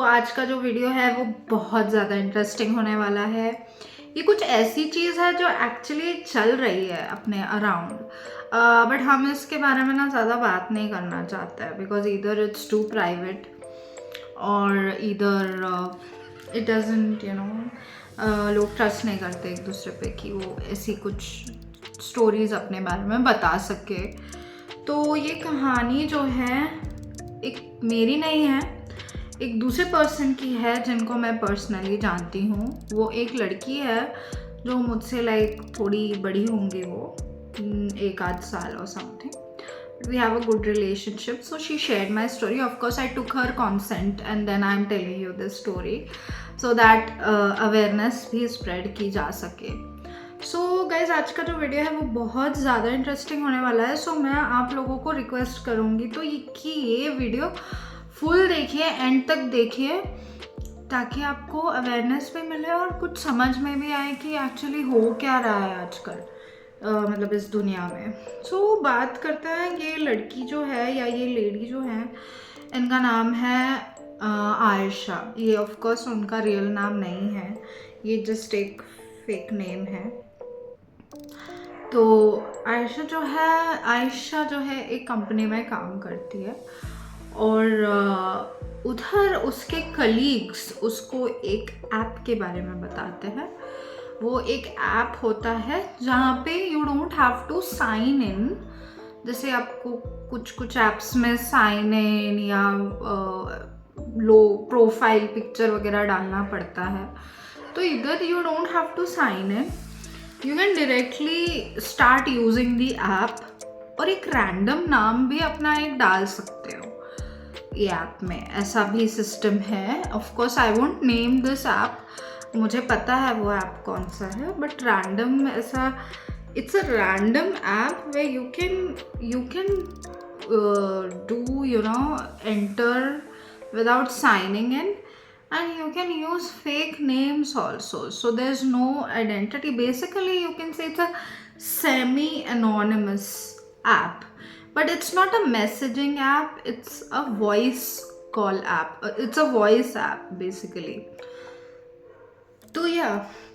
आज का जो वीडियो है वो बहुत ज़्यादा इंटरेस्टिंग होने वाला है। ये कुछ ऐसी चीज़ है जो एक्चुअली चल रही है अपने अराउंड, बट हम इसके बारे में ना ज़्यादा बात नहीं करना चाहते हैं बिकॉज इधर इट्स टू प्राइवेट और इधर इट डजंट लोग ट्रस्ट नहीं करते एक दूसरे पे कि वो ऐसी कुछ स्टोरीज अपने बारे में बता सके। तो ये कहानी जो है एक मेरी नहीं है, एक दूसरे पर्सन की है जिनको मैं पर्सनली जानती हूँ। वो एक लड़की है जो मुझसे लाइक थोड़ी बड़ी होंगी, वो 1 आध साल और something. We have a good relationship, so she shared my story. Of course I took her consent and then I'm telling you this story so that awareness भी spread की जा सके। गाइज आज का जो वीडियो है वो बहुत ज़्यादा इंटरेस्टिंग होने वाला है। मैं आप लोगों को रिक्वेस्ट करूँगी कि ये वीडियो फुल देखिए, एंड तक देखिए, ताकि आपको अवेयरनेस भी मिले और कुछ समझ में भी आए कि एक्चुअली हो क्या रहा है आजकल मतलब इस दुनिया में। बात करते हैं, ये लड़की जो है या ये लेडी जो है, इनका नाम है आयशा। ये ऑफ कोर्स उनका रियल नाम नहीं है, ये जस्ट एक फेक नेम है। तो आयशा जो है एक कंपनी में काम करती है और उधर उसके कलीग्स उसको एक ऐप के बारे में बताते हैं। वो एक ऐप होता है जहाँ पे you don't have to sign in. जैसे आपको कुछ ऐप्स में साइन इन या लो प्रोफाइल पिक्चर वगैरह डालना पड़ता है, तो इधर you don't have to sign in, you can directly start using the app और एक रैंडम नाम भी अपना एक डाल सकते हो। ये ऐप में ऐसा भी सिस्टम है। Of course I won't name this app, मुझे पता है वो ऐप कौन सा है, बट रैंडम ऐसा, it's a random app way you can do enter without signing in, and you can use fake names also, so there's no identity. Basically you can say it's a semi anonymous app, but it's not a messaging app, it's a voice call app, it's a voice app basically.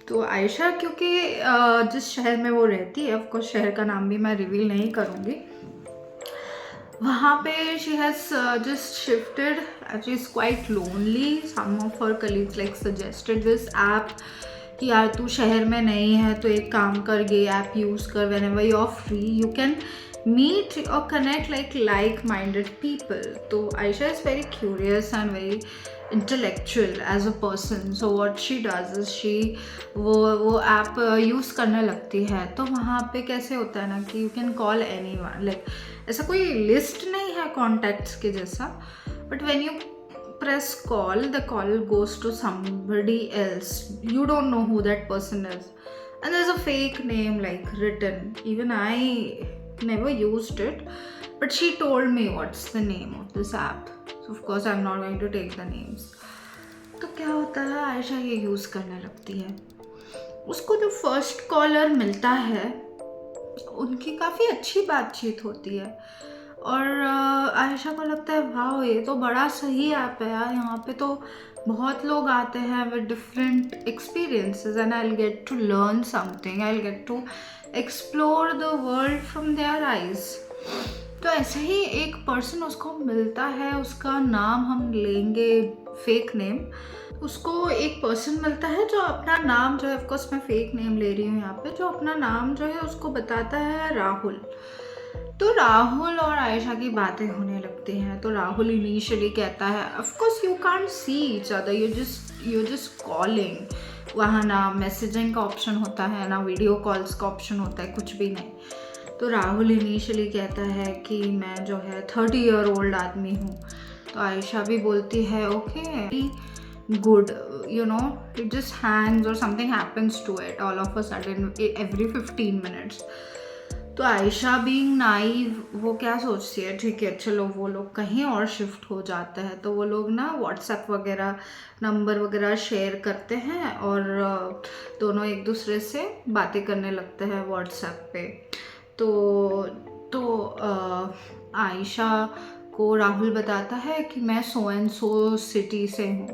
तो आयशा क्योंकि जिस शहर में वो रहती है, of course शहर का नाम भी मैं रिवील नहीं करूँगी, वहाँ पे she has just shifted, she is quite lonely. Some of her colleagues like suggested this app कि यार तू शहर में नहीं है तो एक काम कर, ये ऐप यूज़ कर, whenever you are free you can meet or connect like minded people. तो Aisha is very curious and very intellectual as a person, so what she does is वो ऐप यूज़ करने लगती है। तो वहाँ पे कैसे होता है ना कि you can call anyone, like ऐसा कोई लिस्ट नहीं है कॉन्टैक्ट्स के जैसा, but when you press call, the call goes to somebody else, you don't know who that person is, and there's a fake name like written. Even I never used it, but she told me what's the name of this app, so of course I'm not going to take the names. तो क्या होता है, आयशा ये use करने लगती है। उसको जो फर्स्ट कॉलर मिलता है उनकी काफ़ी अच्छी बातचीत होती है और आयशा को लगता है वाह ये तो बड़ा सही ऐप है यार, यहाँ पे तो बहुत लोग आते हैं with different experiences and I will get to learn something, I will get to explore the world from their eyes. तो ऐसे ही एक पर्सन उसको मिलता है, उसका नाम हम लेंगे फेक नेम। उसको एक पर्सन मिलता है जो अपना नाम जो है, ऑफकोर्स मैं फेक नेम ले रही हूँ यहाँ पे, जो अपना नाम जो है उसको बताता है राहुल। तो राहुल और आयशा की बातें होने लगती हैं। तो राहुल इनिशियली कहता है, of course you can't see each other, you just calling, वहाँ ना मैसेजिंग का ऑप्शन होता है ना वीडियो कॉल्स का ऑप्शन होता है, कुछ भी नहीं। तो राहुल इनिशियली कहता है कि मैं जो है 30 ईयर ओल्ड आदमी हूँ। तो आयशा भी बोलती है okay good, it just hangs or something happens to it all of a sudden every 15 minutes. तो आयशा बीइंग नाइव वो क्या सोचती है, ठीक है चलो वो लोग कहीं और शिफ्ट हो जाते हैं, तो वो लोग ना व्हाट्सएप वगैरह नंबर वगैरह शेयर करते हैं और दोनों एक दूसरे से बातें करने लगते हैं व्हाट्सएप पे। तो आयशा को राहुल बताता है कि मैं सो एंड सो सिटी से हूँ।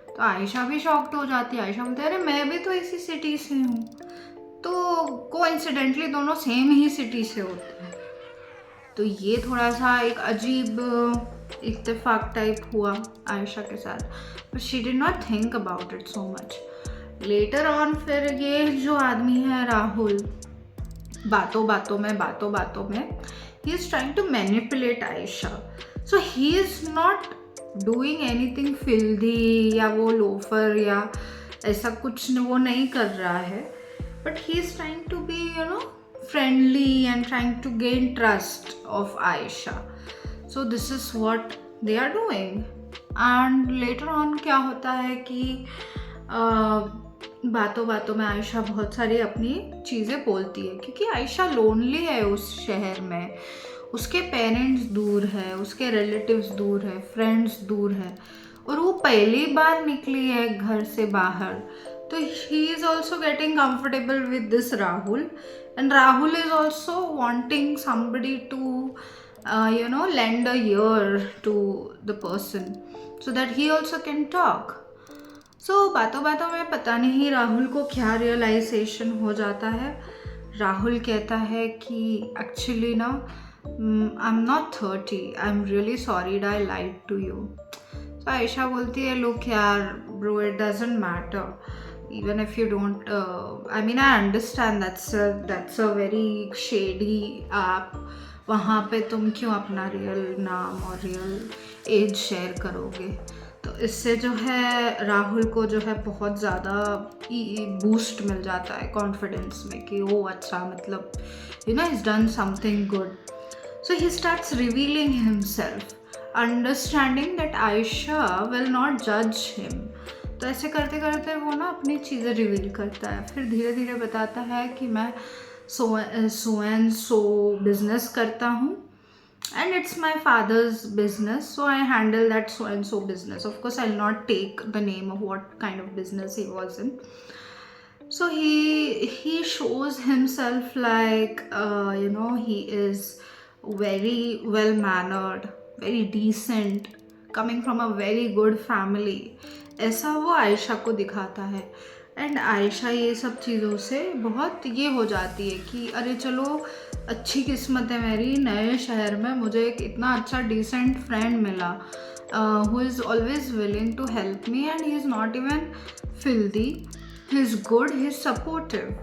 तो आयशा भी शॉक्ड हो जाती है। आयशा बोलती है अरे मैं भी तो इसी सिटी से हूँ। तो कोइंसिडेंटली दोनों सेम ही सिटी से होते हैं। तो ये थोड़ा सा एक अजीब इत्तेफाक टाइप हुआ आयशा के साथ, but she did not think about it so much. Later on फिर ये जो आदमी है राहुल, बातों बातों में ही is trying to manipulate Ayesha. So he is not doing anything filthy या वो लोफर या ऐसा कुछ वो नहीं कर रहा है, but he is trying to be friendly and trying to gain trust of Aisha. So this is what they are doing. And later on क्या होता है कि बातों बातों में आयशा बहुत सारी अपनी चीज़ें बोलती है, क्योंकि आयशा लोनली है उस शहर में। उसके पेरेंट्स दूर है, उसके रिलेटिव्स दूर है, फ्रेंड्स दूर है, और वो पहली बार निकली है घर से बाहर। तो he is also getting comfortable with this Rahul, and Rahul is also wanting somebody to lend a ear to the person so that he also can talk. So बातों बातों में पता नहीं राहुल को क्या रियलाइजेशन हो जाता है। राहुल कहता है कि एक्चुअली ना I am not 30, I am really sorry I lied to you. तो आयशा बोलती है लोग यार bro, it doesn't matter even if you don't I mean I understand that's a very shady app, वहाँ पे तुम क्यों अपना रियल नाम और रियल एज शेयर करोगे। तो इससे जो है राहुल को जो है बहुत ज़्यादा बूस्ट मिल जाता है कॉन्फिडेंस में कि वो अच्छा, मतलब he's done something good. So he starts revealing himself, understanding that Aisha will not judge him. तो ऐसे करते करते वो ना अपनी चीज़ें रिवील करता है। फिर धीरे धीरे बताता है कि मैं सो एंड सो बिजनेस करता हूँ, and it's my father's business, so I handle that so and so business. Of course I will not take the name of what kind of business he was in. So he shows himself like he is very well mannered, very decent, coming from a very good family, ऐसा वो आयशा को दिखाता है। And Ayesha ये सब चीज़ों से बहुत ये हो जाती है कि अरे चलो अच्छी किस्मत है मेरी, नए शहर में मुझे एक इतना अच्छा डिसेंट फ्रेंड मिला who is always willing to help me, and he is not even filthy, he is good, he is supportive,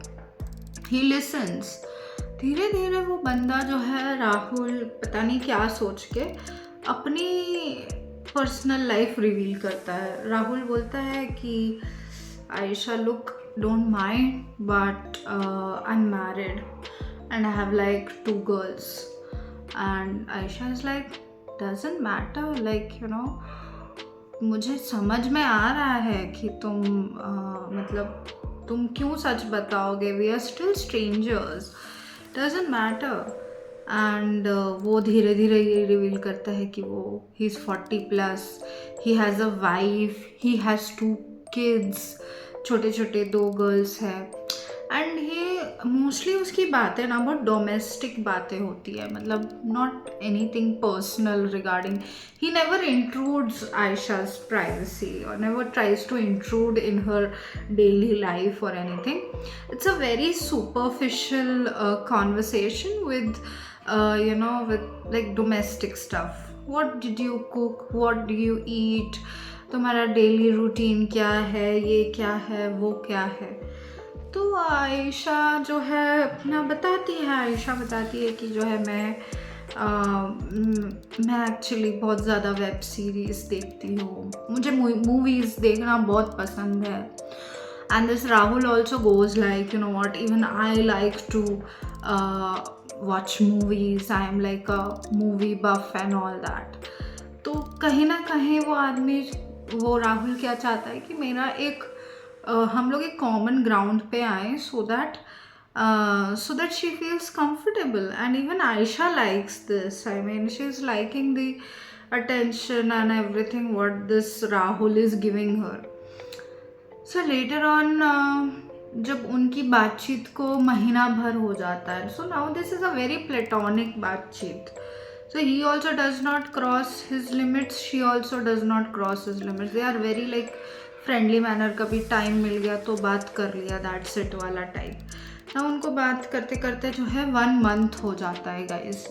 he listens. धीरे धीरे वो बंदा जो है राहुल पता नहीं क्या सोच के अपनी पर्सनल लाइफ रिवील करता है। राहुल बोलता है कि Ayesha look don't mind but I am married and I have like 2 girls, and Ayesha is like doesn't matter, like मुझे समझ में आ रहा है कि तुम मतलब तुम क्यों सच बताओगे, we are still strangers, doesn't matter. And वो धीरे धीरे ये रिवील करता है कि वो he is 40+, he has a wife, he has 2 kids, छोटे छोटे 2 girls है। एंड ये मोस्टली उसकी बातें ना बहुत डोमेस्टिक बातें होती है, मतलब not anything personal regarding, he never intrudes Ayesha's privacy or never tries to intrude in her daily life or anything. It's a very superficial conversation with with like domestic stuff. What did you cook, what do you eat, तुम्हारा daily routine क्या है, ये क्या है, वो क्या है। तो आयशा जो है अपना बताती है, आयशा बताती है कि जो है मैं एक्चुअली बहुत ज़्यादा वेब सीरीज़ देखती हूँ, मुझे मूवीज़ देखना बहुत पसंद है। And this Rahul also goes like what, even I like to watch movies, I am like a movie buff and all that. तो कहीं ना कहीं वो आदमी, वो राहुल क्या चाहता है कि मेरा एक हम लोग एक कॉमन ग्राउंड पे आए, so that she feels comfortable, and even Ayesha likes this, I mean she is liking the attention and everything what this Rahul is giving her. So later on जब उनकी बातचीत को महीना भर हो जाता है, so now this is a very platonic बातचीत। So he also does not cross his limits, she also does not cross his limits. They are very like friendly manner, कभी टाइम मिल गया तो बात कर लिया, दैट्स इट वाला type ना। उनको बात करते करते जो है 1 मंथ हो जाता है गाइस।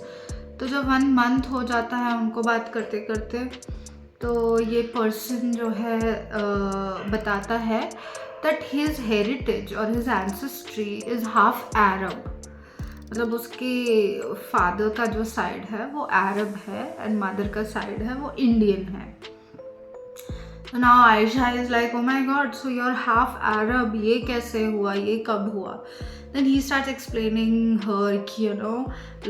तो जब 1 मंथ हो जाता है उनको बात करते करते, तो ये पर्सन जो है बताता है दैट हिज हेरिटेज और हिज एंसेस्ट्री इज़ हाफ अरब। मतलब उसके फादर का जो साइड है वो अरब है एंड मदर का साइड है वो इंडियन है। Now Aisha is like, oh my god, so you're half Arab, ये कैसे हुआ, ये कब हुआ? Then he starts explaining her कि you know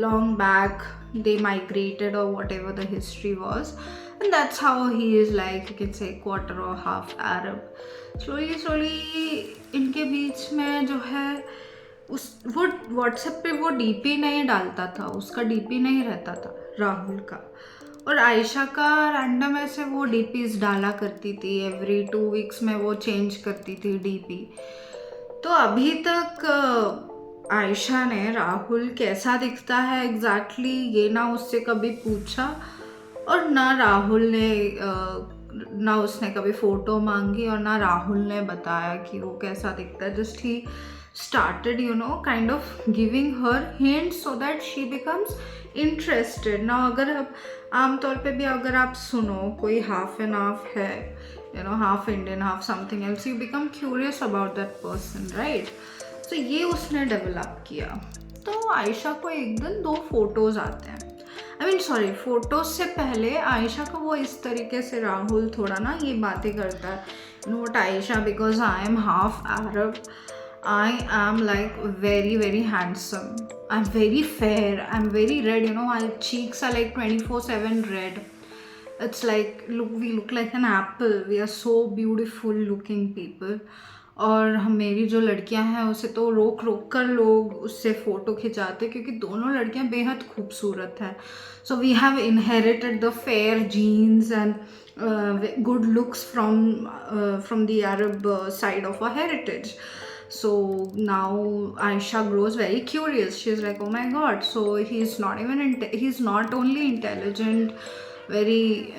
long back they migrated or whatever the history was, and that's how he is like, you can say quarter or half Arab. slowly इनके बीच में जो है उस वो व्हाट्सएप पे वो DP नहीं डालता था, उसका डीपी नहीं रहता था राहुल का, और आयशा का रैंडम ऐसे वो डीपीज डाला करती थी, एवरी 2 वीक्स में वो चेंज करती थी डीपी। तो अभी तक आयशा ने राहुल कैसा दिखता है एग्जैक्टली ये ना उससे कभी पूछा, और ना राहुल ने ना उसने कभी फ़ोटो मांगी, और ना राहुल ने बताया कि वो कैसा दिखता है। Just he started kind of giving her hints so that she becomes interested. now अगर आप आमतौर पे भी अगर आप सुनो कोई हाफ एंड हाफ है, half Indian half something else, you become curious about that person, right? तो ये उसने डेवलप किया। तो आयशा को एक दिन 2 फोटोज आते हैं, सॉरी फोटोज से पहले आयशा को वो इस तरीके से राहुल थोड़ा ना ये बातें करता है, note Ayesha because I am half Arab, I am like very handsome, I'm very fair, I'm very red, my cheeks are like 24/7 red. It's like we look like an apple, we are so beautiful looking people. और मेरी जो लड़कियां हैं उसे तो रोक कर लोग उससे फ़ोटो खिंचाते क्योंकि दोनों लड़कियां बेहद खूबसूरत हैं। So we have inherited the fair genes and good looks from the Arab side of our heritage. So now Aisha grows very curious. She's like, oh my god, so he's not only intelligent, very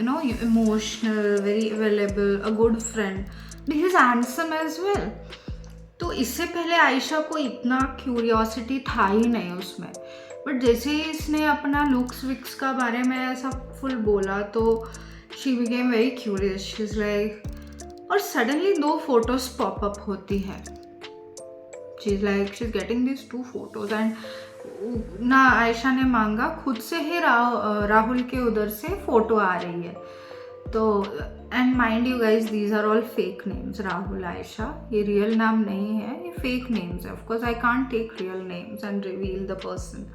emotional, very available, a good friend, but he's handsome as well. तो इससे पहले आयशा को इतना curiosity था ही नहीं उसमें, but जैसे ही इसने अपना लुक्स विक्स का बारे में ऐसा फुल बोला तो she became very curious. She is like, और सडनली 2 फोटोज पॉपअप होती है. she's getting these 2 photos and ना आयशा ने मांगा, खुद से ही राहुल के उधर से फोटो आ रही है. तो and mind you guys these are all fake names. Rahul Aisha ये रियल नाम नहीं है, ये फेक नेम्स है. Of course I can't take real names and reveal the person,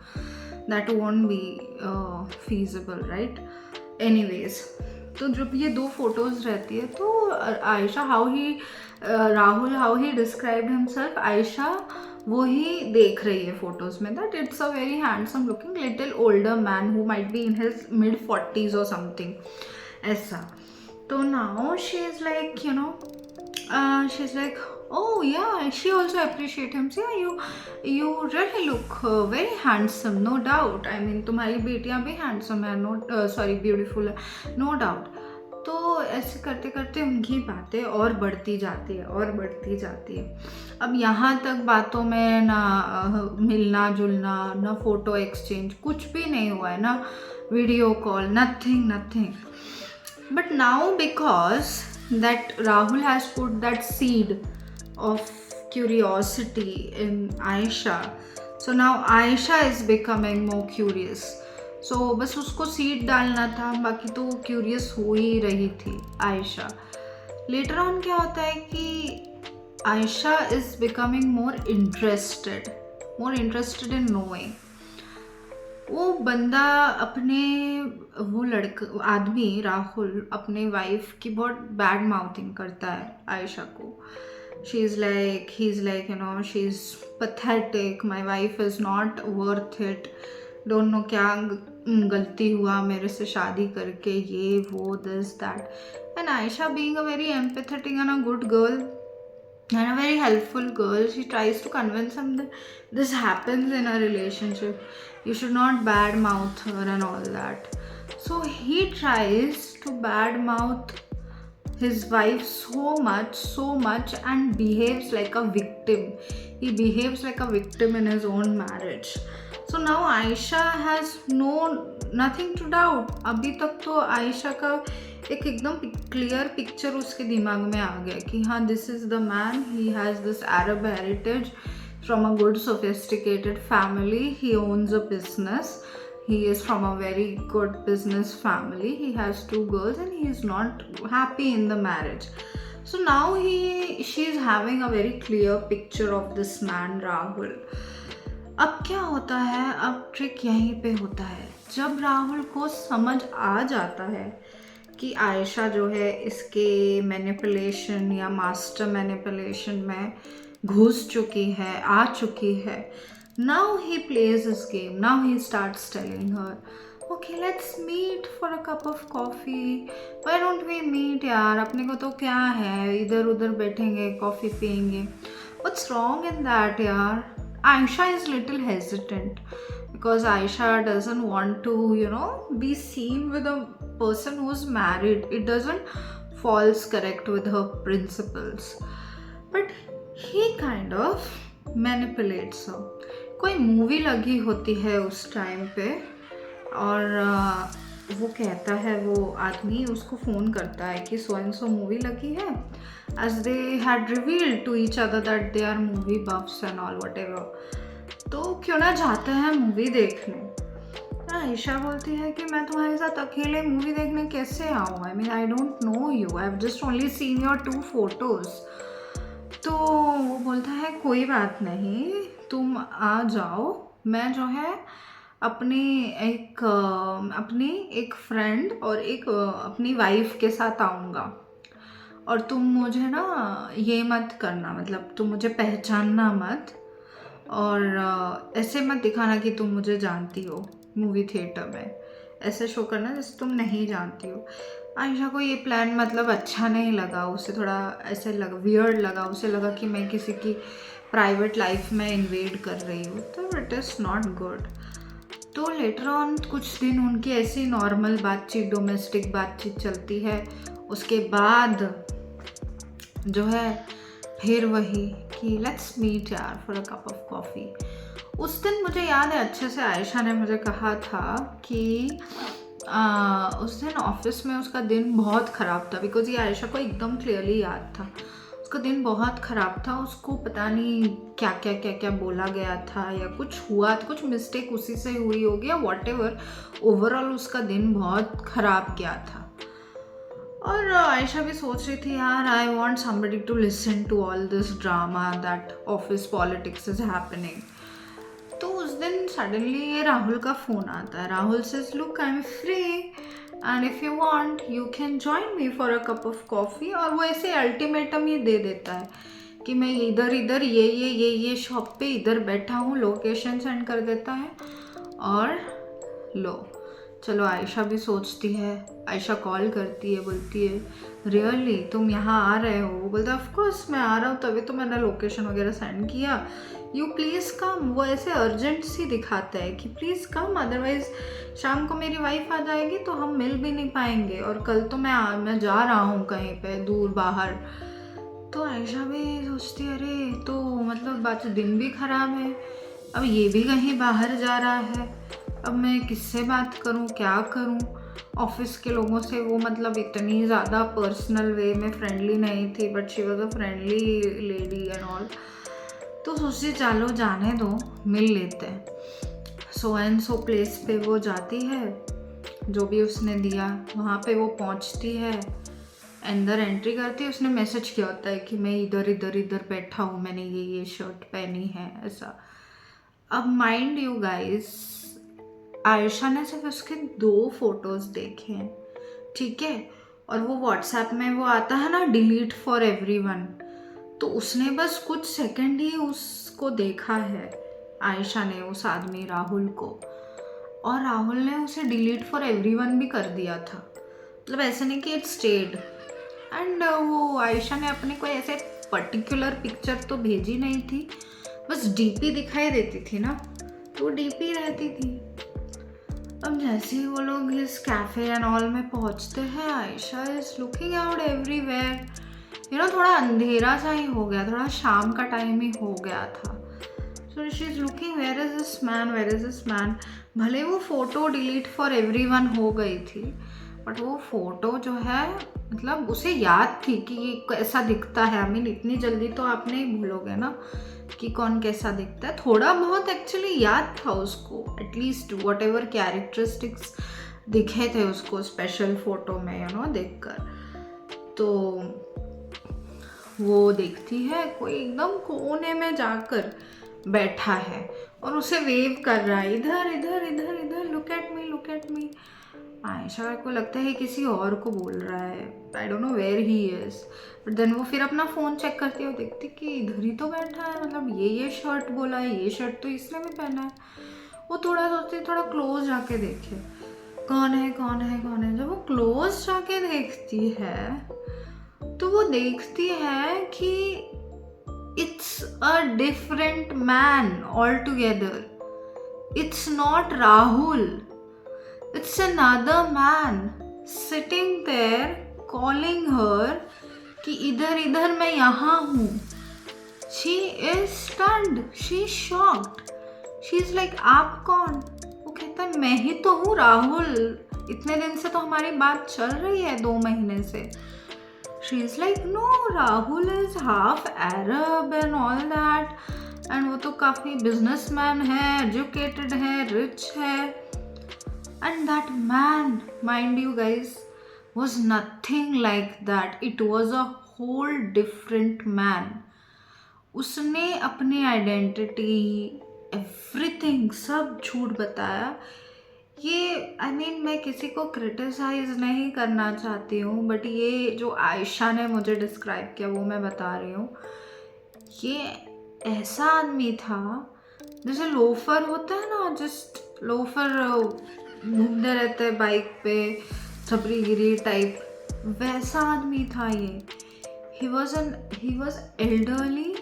that won't be feasible, right? Anyways, तो जब ये 2 फोटोज रहती है तो Aisha Rahul how he described himself, Aisha वो ही देख रही है फोटोज में that it's a very handsome looking little older man who might be in his mid 40s और समथिंग ऐसा. तो now she is like she is like, oh yeah, she also appreciate him. So yeah, you really look very handsome, no doubt. I mean तुम्हारी बेटियां भी handsome है, beautiful है, no doubt. तो ऐसे करते करते उनकी बातें और बढ़ती जाती है. अब यहाँ तक बातों में ना मिलना जुलना, ना फोटो एक्सचेंज, कुछ भी नहीं हुआ है, ना video call, nothing. But now because that Rahul has put that seed of curiosity in Aisha, so now Aisha is becoming more curious. So बस उसको सीड डालना था, बाकी तो क्यूरियस हो ही रही थी आयशा. लेटर ऑन क्या होता है कि Ayesha is becoming more interested in knowing. वो बंदा आदमी राहुल अपने वाइफ की बहुत बैड माउथिंग करता है आयशा को. he's like she's pathetic, my wife is not worth it, don't know क्या गलती हुआ मेरे से शादी करके, ये वो this that. And Aisha being a very empathetic and a good girl, and a very helpful girl. She tries to convince him that this happens in a relationship. You should not badmouth her and all that. So he tries to badmouth his wife so much, and behaves like a victim. He behaves like a victim in his own marriage. So now Aisha has nothing to doubt. अभी तक तो आयशा का एक एकदम clear picture उसके दिमाग में आ गया कि हाँ, this is the man, he has this Arab heritage from a good sophisticated family, he owns a business, he is from a very good business family, he has 2 girls and he is not happy in the marriage. So now she is having a very clear picture of this man Rahul. अब क्या होता है, अब trick यहीं पे होता है, जब राहुल को समझ आ जाता है कि आयशा जो है इसके मैनिपुलेशन या मास्टर मैनिपुलेशन में घुस चुकी है, आ चुकी है, now he plays this game. Now he starts telling her, okay let's meet for a cup of coffee, why don't we meet यार, अपने को तो क्या है, इधर उधर बैठेंगे, कॉफ़ी पियेंगे, व्हाट्स रॉन्ग इन दैट यार. Aisha is little hesitant because Aisha doesn't want to, be seen with a person who's married. It doesn't falls correct with her principles. But he kind of manipulates her. कोई movie लगी होती है उस time पे और वो कहता है, वो आदमी उसको फ़ोन करता है कि सो एंड सो मूवी लगी है, as they had revealed to each other that they are movie buffs and all whatever. तो क्यों ना जाते हैं मूवी देखने. आयशा बोलती है कि मैं तुम्हारे साथ अकेले मूवी देखने कैसे आऊँ, I mean I don't no you, I have just only seen your 2 photos. तो वो बोलता है कोई बात नहीं, तुम आ जाओ, मैं जो है अपनी एक फ्रेंड और एक अपनी वाइफ के साथ आऊँगा, और तुम मुझे ना ये मत करना, मतलब तुम मुझे पहचानना मत, और ऐसे मत दिखाना कि तुम मुझे जानती हो मूवी थिएटर में, ऐसे शो करना जैसे तुम नहीं जानती हो. आयशा को ये प्लान मतलब अच्छा नहीं लगा, उसे थोड़ा ऐसे लगा, वियर्ड लगा, उसे लगा कि मैं किसी की प्राइवेट लाइफ में इन्वेड कर रही हूँ, तो इट इज़ नॉट गुड. तो लेटर ऑन कुछ दिन उनकी ऐसी नॉर्मल बातचीत, डोमेस्टिक बातचीत चलती है. उसके बाद जो है फिर वही कि लेट्स मीट यार for a cup of coffee. उस दिन मुझे याद है अच्छे से, आयशा ने मुझे कहा था कि उस दिन ऑफिस में उसका दिन बहुत ख़राब था, बिकॉज ये आयशा को एकदम क्लियरली याद था. उसका दिन बहुत ख़राब था, उसको पता नहीं क्या क्या बोला गया था या कुछ हुआ, कुछ मिस्टेक उसी से हुई होगी या वॉट एवर. ओवरऑल उसका दिन बहुत ख़राब गया था. और आयशा भी सोच रही थी यार, I want somebody to listen to all this drama that office politics is happening. तो उस दिन सडनली ये राहुल का फ़ोन आता है. Rahul says look I am free and if you want you can join me for a cup of coffee. और वो ऐसे अल्टीमेटम ही दे देता है कि मैं इधर ये शॉप पे इधर बैठा हूँ, लोकेशन सेंड कर देता है. और लो चलो, आयशा भी सोचती है, आयशा कॉल करती है, बोलती है रियली तुम यहाँ आ रहे हो. वो बोलता है ऑफकोर्स मैं आ रहा हूँ, तभी तो मैंने लोकेशन वगैरह सेंड किया, यू प्लीज़ कम. वो ऐसे अर्जेंट सी दिखाता है कि प्लीज़ कम, अदरवाइज़ शाम को मेरी वाइफ आ जाएगी तो हम मिल भी नहीं पाएंगे, और कल तो मैं जा रहा हूँ कहीं पे दूर बाहर. तो आयशा भी सोचती है अरे तो मतलब बात, दिन भी ख़राब है, अब ये भी कहीं बाहर जा रहा है, अब मैं किससे बात करूं, क्या करूं. ऑफिस के लोगों से वो मतलब इतनी ज़्यादा पर्सनल वे में फ्रेंडली नहीं थी, but she was a friendly lady and all. तो सोचती चलो जाने दो, मिल लेते हैं. सो एंड सो प्लेस पे वो जाती है, जो भी उसने दिया वहाँ पे वो पहुँचती है, अंदर एंट्री करती है. उसने मैसेज किया होता है कि मैं इधर बैठा हूँ, मैंने ये शर्ट पहनी है, ऐसा. अब माइंड यू गाइस, आयशा ने सिर्फ उसके 2 फोटोज़ देखे हैं, ठीक है, और वो व्हाट्सएप में वो आता है ना डिलीट फॉर एवरीवन, तो उसने बस कुछ सेकंड ही उसको देखा है आयशा ने, उस आदमी राहुल को, और राहुल ने उसे डिलीट फॉर एवरीवन भी कर दिया था. मतलब ऐसे नहीं कि इट स्टेड. एंड वो आयशा ने अपने को ऐसे पर्टिकुलर पिक्चर तो भेजी नहीं थी, बस डीपी दिखाई देती थी ना, तो डीपी रहती थी। अब जैसे ही वो लोग इस कैफे एंड ऑल में पहुंचते हैं, Ayesha is looking out everywhere. थोड़ा अंधेरा सा ही हो गया, थोड़ा शाम का टाइम ही हो गया था। So she is looking, where is this man, where is this man. भले वो फोटो डिलीट फॉर एवरीवन हो गई थी, बट वो फोटो जो है मतलब उसे याद थी कि ये कैसा दिखता है। आई मीन इतनी जल्दी तो आप नहीं भूलोगे ना कि कौन कैसा दिखता है। थोड़ा बहुत एक्चुअली याद था उसको, एटलीस्ट वट एवर कैरेक्टरिस्टिक्स दिखे थे उसको स्पेशल फोटो में देखकर। तो वो देखती है कोई एकदम कोने में जाकर बैठा है और उसे वेव कर रहा है, इधर इधर इधर इधर, look at me, look at me. Aisha को लगता है किसी और को बोल रहा है, I don't know where he is. But then वो फिर अपना फ़ोन चेक करती है और देखती कि इधर ही तो बैठा है, मतलब ये शर्ट बोला है, ये शर्ट तो इसने भी पहना है। वो थोड़ा सोचती, थोड़ा क्लोज जाके देखे कौन है कौन है कौन है। जब वो क्लोज जाके देखती है तो वो देखती है कि it's a different man all together. It's not Rahul, it's another man sitting there calling her कि इधर इधर मैं यहाँ हूँ। She is stunned, she is shocked, she is like आप कौन? वो कहता है मैं ही तो हूँ राहुल, इतने दिन से तो हमारी बात चल रही है, 2 महीने से। She is like no, Rahul is half Arab and all that, and वो तो काफ़ी बिजनेसमैन है, एजुकेटेड है, रिच है। And that man, mind you guys, was nothing like that. It was a whole different man. उसने अपनी आइडेंटिटी, एवरीथिंग सब झूठ बताया। ये आई मीन मैं किसी को क्रिटिसाइज नहीं करना चाहती हूँ, बट ये जो आयशा ने मुझे डिस्क्राइब किया वो मैं बता रही हूँ। ये ऐसा आदमी था जैसे लोफर होता है ना, जस्ट लोफर घूमते रहते हैं बाइक पे, छपरीगिरी टाइप, वैसा आदमी था ये। He was elderly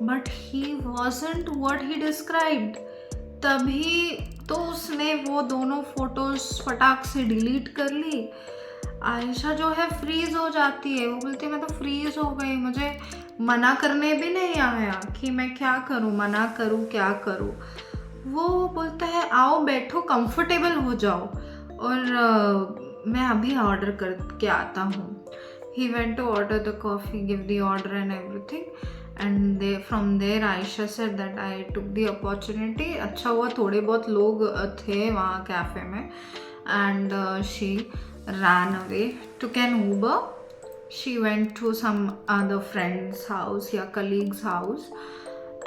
but he wasn't what he described. तभी तो उसने वो दोनों फोटोज फटाक से डिलीट कर ली। आयशा जो है फ्रीज हो जाती है, वो बोलती है मैं तो फ्रीज हो गई, मुझे मना करने भी नहीं आया कि मैं क्या करूँ, मना करूँ क्या करूँ। वो बोलता है आओ बैठो, कंफर्टेबल हो जाओ, और मैं अभी ऑर्डर करके आता हूँ। He went to order the coffee, give the order and everything, and from there Aisha said that I took the opportunity. अच्छा हुआ थोड़े बहुत लोग थे वहाँ कैफ़े में, and she ran away, took an Uber. She went to some other friend's house या colleague's house,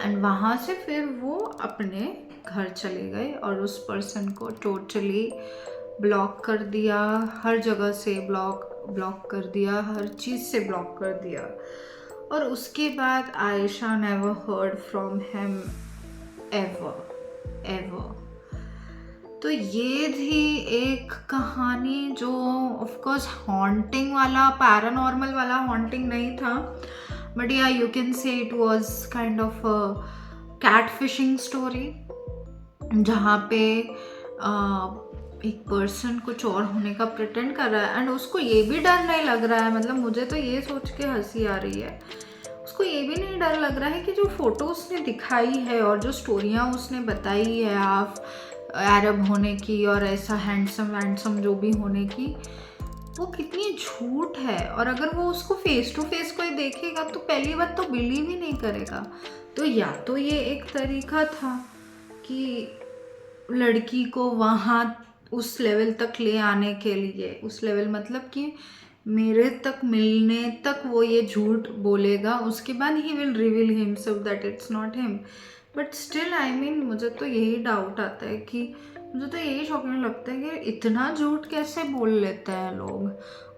and वहाँ से फिर वो अपने घर चले गए और उस पर्सन को टोटली ब्लॉक कर दिया, हर जगह से ब्लॉक कर दिया, हर चीज़ से ब्लॉक कर दिया। और उसके बाद Aisha never heard from him ever. तो ये थी एक कहानी जो ऑफ कोर्स हॉन्टिंग वाला, पैरानॉर्मल वाला हॉन्टिंग नहीं था, बट या you can say it was kind of catfishing story, जहाँ पे एक पर्सन कुछ और होने का प्रिटेंड कर रहा है एंड उसको ये भी डर नहीं लग रहा है। मतलब मुझे तो ये सोच के हंसी आ रही है, उसको ये भी नहीं डर लग रहा है कि जो फोटो उसने दिखाई है और जो स्टोरियाँ उसने बताई है आप अरब होने की और ऐसा हैंडसम जो भी होने की, वो कितनी झूठ है। और अगर वो उसको फेस टू फेस कोई देखेगा तो पहली बात तो बिलीव ही नहीं करेगा। तो या तो ये एक तरीका था कि लड़की को वहाँ उस लेवल तक ले आने के लिए, उस लेवल मतलब कि मेरे तक मिलने तक वो ये झूठ बोलेगा, उसके बाद he will reveal himself that it's not him. But still I mean मुझे तो यही डाउट आता है कि मुझे तो यही शॉकिंग लगता है कि इतना झूठ कैसे बोल लेते हैं लोग,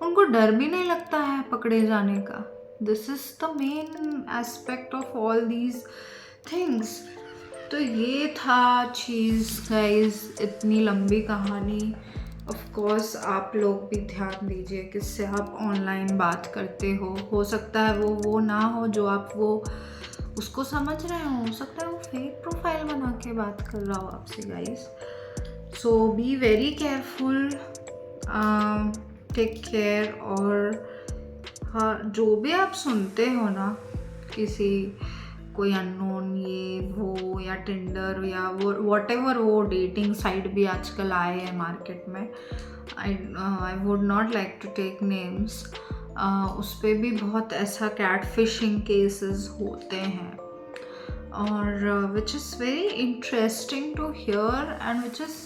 उनको डर भी नहीं लगता है पकड़े जाने का। This is the main aspect of all these things. तो ये था चीज़ गाइज, इतनी लंबी कहानी ऑफ कोर्स आप लोग भी ध्यान दीजिए किससे आप ऑनलाइन बात करते हो सकता है वो ना हो जो आप वो उसको समझ रहे हो सकता है वो फेक प्रोफाइल बना के बात कर रहा हो आपसे guys. So be very careful, take care. और हाँ, जो भी आप सुनते हो ना किसी कोई अननोन ये वो या टिंडर या वो वॉटेवर वो डेटिंग साइट भी आजकल आए हैं मार्केट में, I would not like to take names, उस पर भी बहुत ऐसा कैट फिशिंग केसेस होते हैं और which is very interesting to hear and which is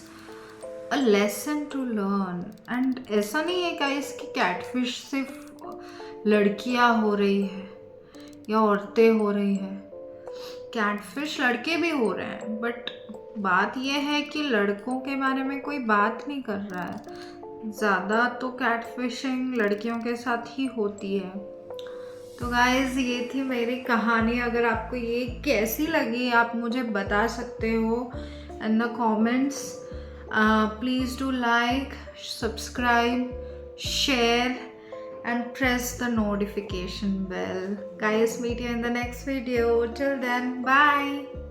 a lesson to learn. And ऐसा नहीं है गाइस कि कैटफिश सिर्फ लड़कियां हो रही है या औरतें हो रही है, कैटफिश लड़के भी हो रहे हैं, बट बात यह है कि लड़कों के बारे में कोई बात नहीं कर रहा है। ज़्यादा तो कैटफिशिंग लड़कियों के साथ ही होती है। तो गाइज ये थी मेरी कहानी। अगर आपको ये कैसी लगी आप मुझे बता सकते हो in the comments. Please do like, subscribe, share and press the notification bell. Guys, meet you in the next video. Till then, bye.